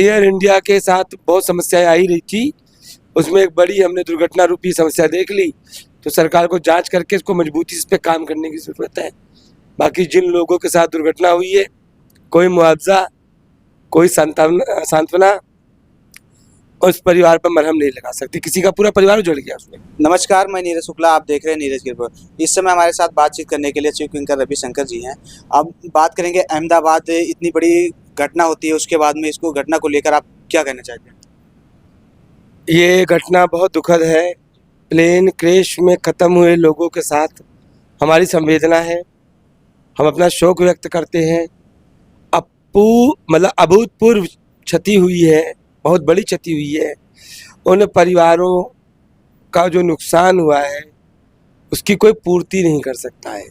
Air India के साथ बहुत समस्याएं आ ही रही थी, उसमें एक बड़ी हमने दुर्घटना रूपी समस्या देख ली। तो सरकार को जांच करके इसको मजबूती से इस पे काम करने की ज़रूरत है। बाकी जिन लोगों के साथ दुर्घटना हुई है, कोई मुआवजा, कोई सांत्वना उस परिवार पर मरहम नहीं लगा सकती। किसी का पूरा परिवार उजड़ गया उसमें। नमस्कार, मैं नीरज शुक्ला, आप देख रहे हैं नीरज गिरपुर। इस समय हमारे साथ बातचीफ करने के लिए चीफ विंगर रविशंकर जी हैं। अब बात करेंगे अहमदाबाद, इतनी बड़ी घटना होती है, उसके बाद में इसको घटना को लेकर आप क्या कहना चाहते हैं? ये घटना बहुत दुखद है। प्लेन क्रैश में ख़त्म हुए लोगों के साथ हमारी संवेदना है। हम अपना शोक व्यक्त करते हैं। अभूतपूर्व क्षति हुई है, बहुत बड़ी क्षति हुई है। उन परिवारों का जो नुकसान हुआ है उसकी कोई पूर्ति नहीं कर सकता है।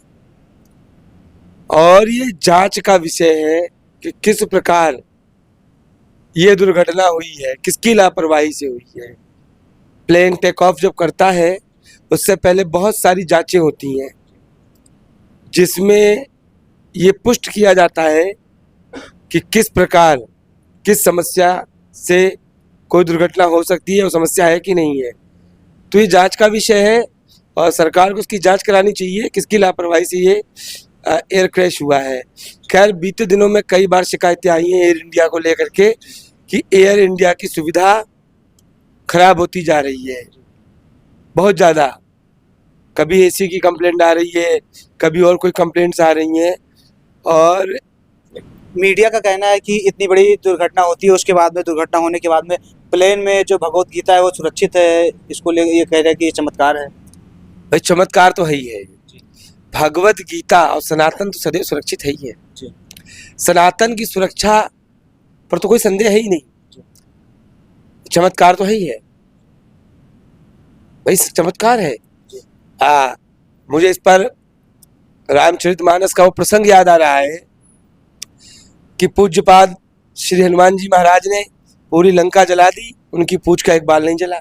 और ये जांच का विषय है कि किस प्रकार ये दुर्घटना हुई है, किसकी लापरवाही से हुई है। प्लेन टेक ऑफ जब करता है उससे पहले बहुत सारी जांचें होती हैं, जिसमें ये पुष्ट किया जाता है कि किस प्रकार, किस समस्या से कोई दुर्घटना हो सकती है, वो समस्या है कि नहीं है। तो ये जांच का विषय है और सरकार को उसकी जांच करानी चाहिए, किसकी लापरवाही से ये एयर क्रैश हुआ है। खैर, बीते दिनों में कई बार शिकायतें आई हैं एयर इंडिया को लेकर के कि एयर इंडिया की सुविधा खराब होती जा रही है बहुत ज़्यादा। कभी एसी की कंप्लेंट आ रही है, कभी और कोई कंप्लेंट्स आ रही हैं। और मीडिया का कहना है कि इतनी बड़ी दुर्घटना होती है, उसके बाद में, दुर्घटना होने के बाद में प्लेन में जो भगवत गीता है वो सुरक्षित है, इसको ले ये कह रहे हैं कि ये चमत्कार है। भाई, चमत्कार तो है ही है। भगवत गीता और सनातन तो सदैव सुरक्षित है ही है। सनातन की सुरक्षा पर तो कोई संदेह है ही नहीं। चमत्कार तो है ही है भाई, चमत्कार है। मुझे इस पर रामचरितमानस का वो प्रसंग याद आ रहा है कि पूज्यपाद श्री हनुमान जी महाराज ने पूरी लंका जला दी, उनकी पूंछ का एक बाल नहीं जला।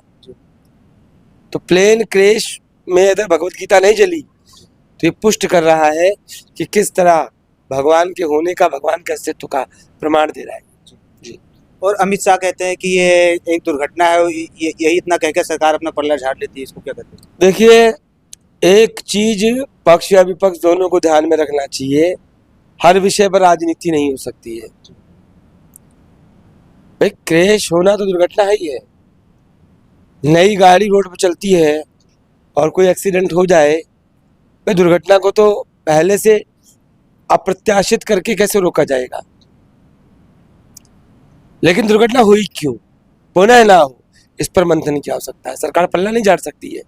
तो प्लेन क्रैश में अगर भगवत गीता नहीं जली तो ये पुष्ट कर रहा है कि किस तरह भगवान के होने का, भगवान के अस्तित्व का प्रमाण दे रहा है जी। और अमित शाह कहते हैं कि ये एक दुर्घटना है, यही इतना कहकर सरकार अपना पल्ला झाड़ लेती है, इसको क्या कहते हैं? देखिए, एक चीज पक्ष या विपक्ष दोनों को ध्यान में रखना चाहिए। हर विषय पर राजनीति नहीं हो सकती है भाई। क्रैश होना तो दुर्घटना है ही है। नई गाड़ी रोड पर चलती है और कोई एक्सीडेंट हो जाए, भाई दुर्घटना को तो पहले से अप्रत्याशित करके कैसे रोका जाएगा। लेकिन दुर्घटना हुई क्यों, पुनः ना हो, इस पर मंथन की आवश्यकता है। सरकार पल्ला नहीं झाड़ सकती है।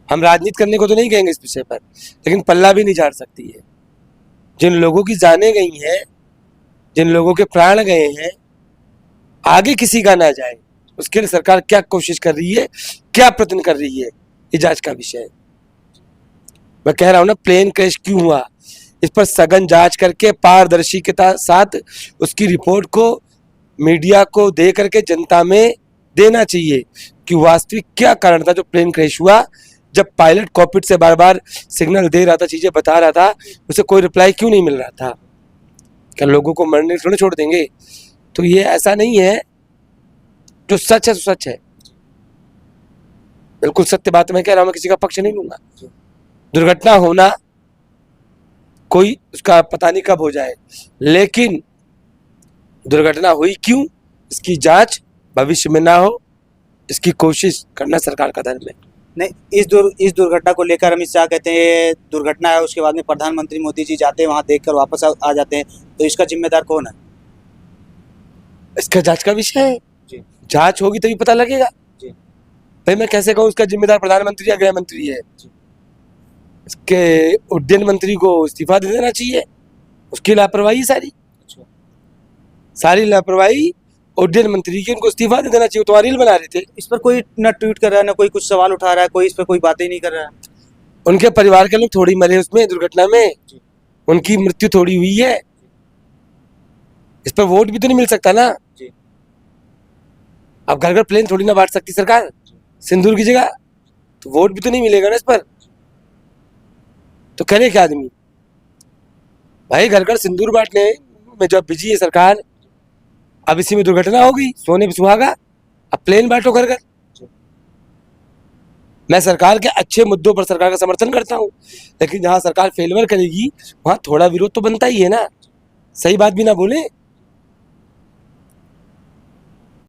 हम राजनीति करने को तो नहीं कहेंगे इस विषय पर, लेकिन पल्ला भी नहीं झाड़ सकती है। जिन लोगों की जानें गई हैं, जिन लोगों के प्राण गए हैं, आगे किसी का ना जाए, उसके लिए सरकार क्या कोशिश कर रही है, क्या प्रयत्न कर रही है, ये जांच का विषय है। मैं कह रहा हूं ना, प्लेन क्रैश क्यों हुआ, इस पर सघन जांच करके पारदर्शी के साथ उसकी रिपोर्ट को मीडिया को दे करके जनता में देना चाहिए कि वास्तविक क्या कारण था जो प्लेन क्रैश हुआ। जब पायलट कॉकपिट से बार बार सिग्नल दे रहा था, चीजें बता रहा था, उसे कोई रिप्लाई क्यों नहीं मिल रहा था? क्या लोगों को मरने थोड़े छोड़ देंगे? तो ये ऐसा नहीं है, जो सच है तो सच है, बिल्कुल सत्य बात मैं कह रहा हूं, मैं किसी का पक्ष नहीं लूंगा। दुर्घटना होना कोई उसका पता नहीं कब हो जाए, लेकिन दुर्घटना हुई क्यों, इसकी जांच भविष्य में ना हो, इसकी कोशिश करना सरकार का धर्म है। नहीं, इस दुर्घटना को लेकर अमित शाह कहते हैं ये दुर्घटना है, उसके बाद में प्रधानमंत्री मोदी जी जाते हैं वहां, देखकर वापस आ जाते हैं, तो इसका जिम्मेदार कौन है? इसका जांच का विषय है जी। जांच होगी तभी पता लगेगा जी। भाई। मैं कैसे कहूँ इसका जिम्मेदार प्रधानमंत्री या गृह मंत्री है? इसके उड्डयन मंत्री को इस्तीफा दे देना चाहिए। उसकी लापरवाही सारी लापरवाही उड्डयन मंत्री की, उनको इस्तीफा दे देना चाहिए। तो रील बना रहे थे। इस पर कोई ना ट्वीट कर रहा है, ना कोई कुछ सवाल उठा रहा है, कोई इस पर कोई बातें ही नहीं कर रहा है। उनके परिवार के लोग थोड़ी मरे उसमें दुर्घटना में, उनकी मृत्यु थोड़ी हुई है। इस पर वोट भी तो नहीं मिल सकता ना। अब घर घर प्लेन थोड़ी ना बांट सकती सरकार सिंदूर की जगह, तो वोट भी तो नहीं मिलेगा ना इस पर। तो करे क्या आदमी भाई? घर घर सिंदूर बांटने में जब बिजी है सरकार, अब इसी में दुर्घटना हो गई, सोने पे सुहागा, अब प्लेन बांटो घर घर। मैं सरकार के अच्छे मुद्दों पर सरकार का समर्थन करता हूँ, लेकिन जहाँ सरकार फेलवर करेगी वहाँ थोड़ा विरोध तो बनता ही है ना, सही बात भी ना बोले।